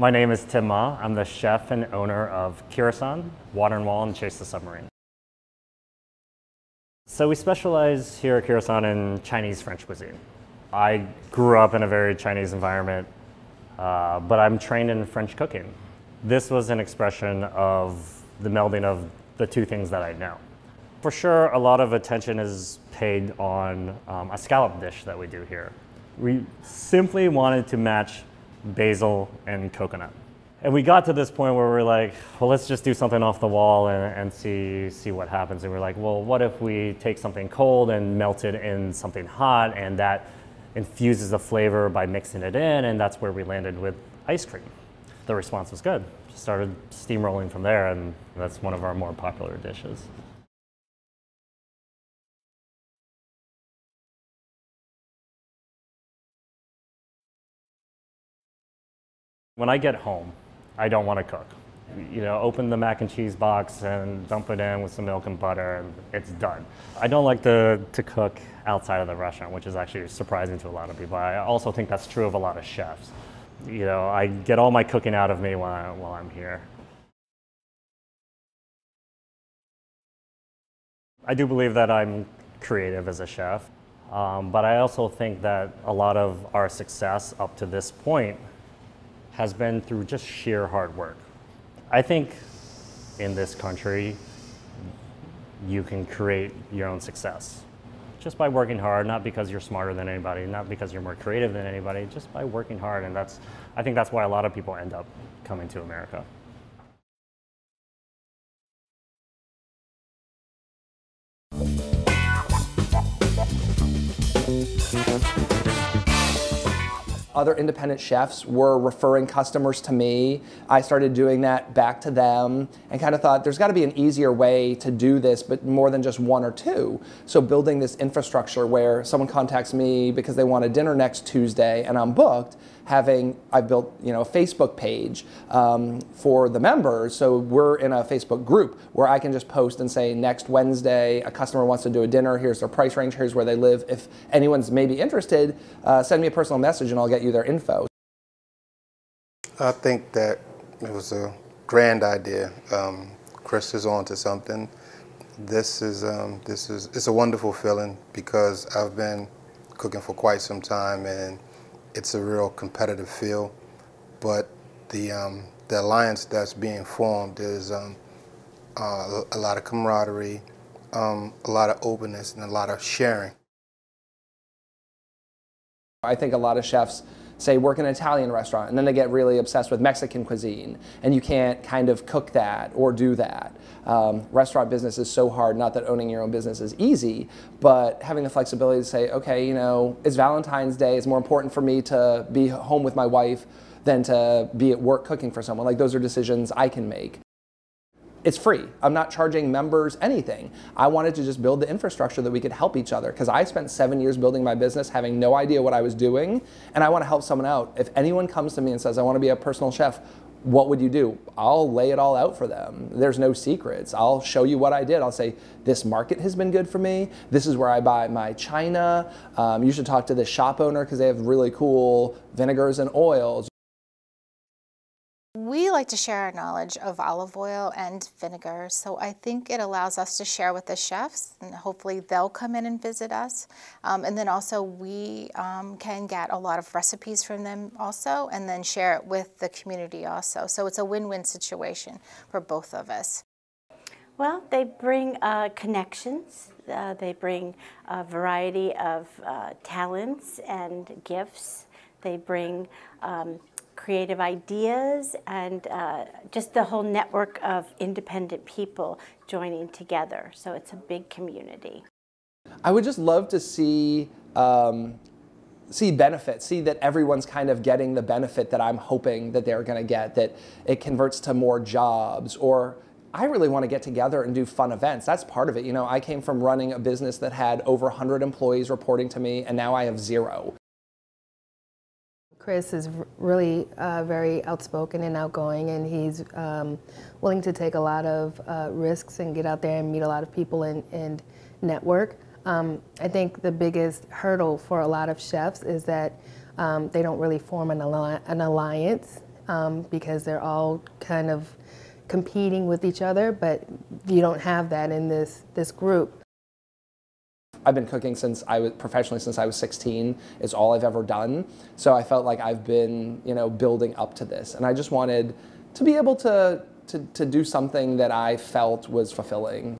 My name is Tim Ma. I'm the chef and owner of Kirasan, Water and Wall, and Chase the Submarine. So we specialize here at Kirasan in Chinese French cuisine. I grew up in a very Chinese environment, but I'm trained in French cooking. This was an expression of the melding of the two things that I know. For sure, a lot of attention is paid on a scallop dish that we do here. We simply wanted to match basil and coconut. And we got to this point where we're like, well, let's just do something off the wall and see what happens. And we're like, well, what if we take something cold and melt it in something hot, and that infuses the flavor by mixing it in, and that's where we landed with ice cream. The response was good. Just started steamrolling from there, and that's one of our more popular dishes. When I get home, I don't want to cook. You know, open the mac and cheese box and dump it in with some milk and butter, and it's done. I don't like to cook outside of the restaurant, which is actually surprising to a lot of people. I also think that's true of a lot of chefs. You know, I get all my cooking out of me while I'm here. I do believe that I'm creative as a chef, but I also think that a lot of our success up to this point has been through just sheer hard work. I think in this country, you can create your own success just by working hard, not because you're smarter than anybody, not because you're more creative than anybody, just by working hard. And I think that's why a lot of people end up coming to America. Other independent chefs were referring customers to me. I started doing that back to them and kind of thought there's got to be an easier way to do this, but more than just one or two. So building this infrastructure where someone contacts me because they want a dinner next Tuesday and I'm booked, I've built a Facebook page for the members. So we're in a Facebook group where I can just post and say, next Wednesday, a customer wants to do a dinner, here's their price range, here's where they live. If anyone's maybe interested, send me a personal message and I'll get you their info. I think that it was a grand idea. Chris is on to something. It's a wonderful feeling because I've been cooking for quite some time and it's a real competitive feel, but the alliance that's being formed is a lot of camaraderie, a lot of openness, and a lot of sharing. I think a lot of chefs say work in an Italian restaurant and then they get really obsessed with Mexican cuisine and you can't kind of cook that or do that. Restaurant business is so hard, not that owning your own business is easy, but having the flexibility to say, okay, it's Valentine's Day, it's more important for me to be home with my wife than to be at work cooking for someone. Like, those are decisions I can make. It's free. I'm not charging members anything. I wanted to just build the infrastructure that we could help each other, because I spent 7 years building my business having no idea what I was doing, and I want to help someone out. If anyone comes to me and says, I want to be a personal chef, what would you do? I'll lay it all out for them. There's no secrets. I'll show you what I did. I'll say, this market has been good for me. This is where I buy my china. You should talk to this shop owner because they have really cool vinegars and oils. We like to share our knowledge of olive oil and vinegar, so I think it allows us to share with the chefs, and hopefully they'll come in and visit us. And then also we can get a lot of recipes from them also, and then share it with the community also. So it's a win-win situation for both of us. Well, they bring connections. They bring a variety of talents and gifts. They bring creative ideas and just the whole network of independent people joining together. So it's a big community. I would just love to see benefits, see that everyone's kind of getting the benefit that I'm hoping that they're going to get, that it converts to more jobs, or I really want to get together and do fun events. That's part of it. I came from running a business that had over 100 employees reporting to me, and now I have 0. Chris is really very outspoken and outgoing, and he's willing to take a lot of risks and get out there and meet a lot of people and network. I think the biggest hurdle for a lot of chefs is that they don't really form an alliance because they're all kind of competing with each other, but you don't have that in this group. I've been cooking professionally since I was 16. It's all I've ever done. So I felt like I've been, building up to this. And I just wanted to be able to do something that I felt was fulfilling.